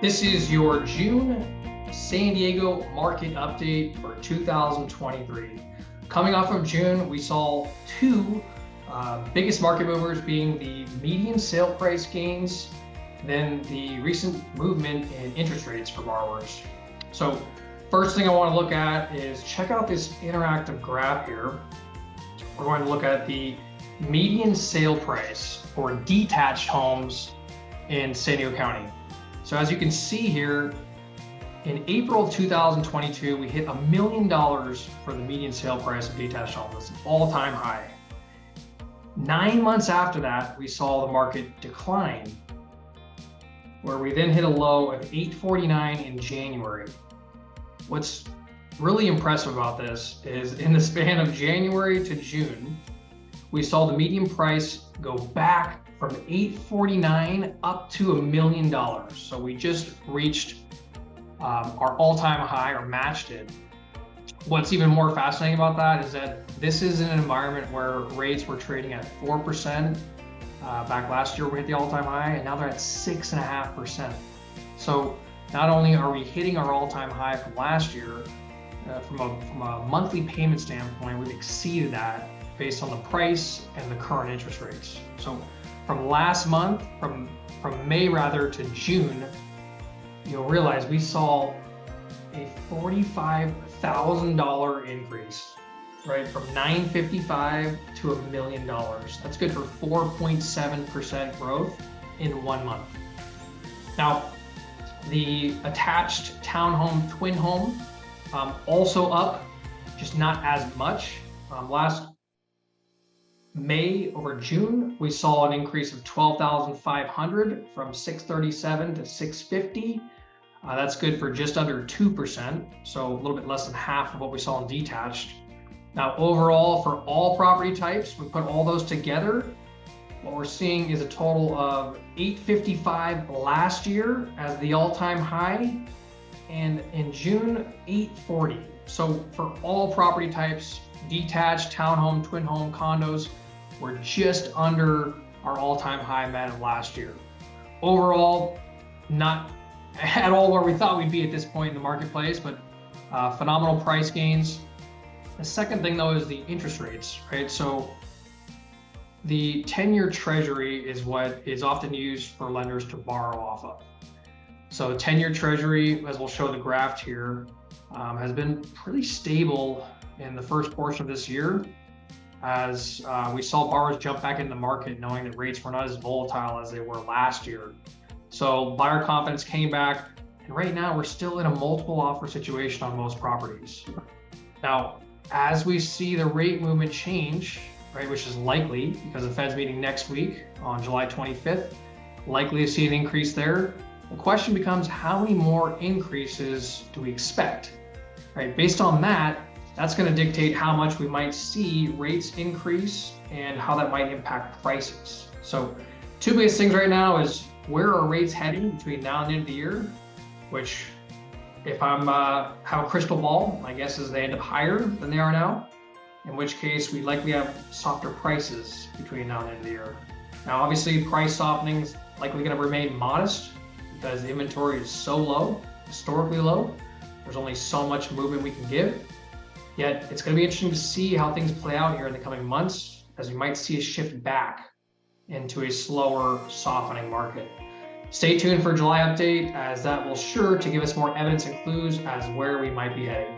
This is your June San Diego market update for 2023. Coming off of June, we saw two biggest market movers being the median sale price gains, then the recent movement in interest rates for borrowers. So first thing I want to look at is check out this interactive graph here. We're going to look at the median sale price for detached homes in San Diego County. So as you can see here, in April of 2022, we hit $1 million for the median sale price of detached homes. That's an all-time high. 9 months after that, we saw the market decline, where we then hit a low of $849 in January. What's really impressive about this is in the span of January to June, we saw the median price go back from $849 up to $1 million. So we just reached our all-time high, or matched it. What's even more fascinating about that is that this is in an environment where rates were trading at 4%. Back last year, we hit the all-time high, and now they're at 6.5%. So not only are we hitting our all-time high from last year, from a monthly payment standpoint, we've exceeded that based on the price and the current interest rates. So from last month, from May rather to June, you'll realize we saw a $45,000 increase, right? From $955 to $1 million. That's good for 4.7% growth in 1 month. Now, the attached townhome, twin home, also up, just not as much. Last May over June, we saw an increase of 12,500 from 637 to 650. That's good for just under 2%, so a little bit less than half of what we saw in detached. Now, overall, for all property types, we put all those together, what we're seeing is a total of 855 last year as the all-time high, and in June, 840. So for all property types, detached, townhome, twin home, condos, we're just under our all-time high met of last year. Overall, not at all where we thought we'd be at this point in the marketplace, but phenomenal price gains. The second thing though is the interest rates, right? So the 10-year treasury is what is often used for lenders to borrow off of. So 10-year treasury, as we'll show the graph here, has been pretty stable in the first portion of this year, as we saw borrowers jump back in the market knowing that rates were not as volatile as they were last year. So buyer confidence came back, and right now we're still in a multiple offer situation on most properties. Now, as we see the rate movement change, right, which is likely because the Fed's meeting next week on July 25th, likely to see an increase there. The question becomes, how many more increases do we expect, right? Based on that, that's going to dictate how much we might see rates increase and how that might impact prices. So two biggest things right now is where are rates heading between now and the end of the year, which if I'm have a crystal ball, my guess is they end up higher than they are now, in which case we likely have softer prices between now and the end of the year. Now, obviously price softening is likely going to remain modest because the inventory is so low, historically low. There's only so much movement we can give. Yet it's going to be interesting to see how things play out here in the coming months, as we might see a shift back into a slower softening market. Stay tuned for July update, as that will sure to give us more evidence and clues as where we might be heading.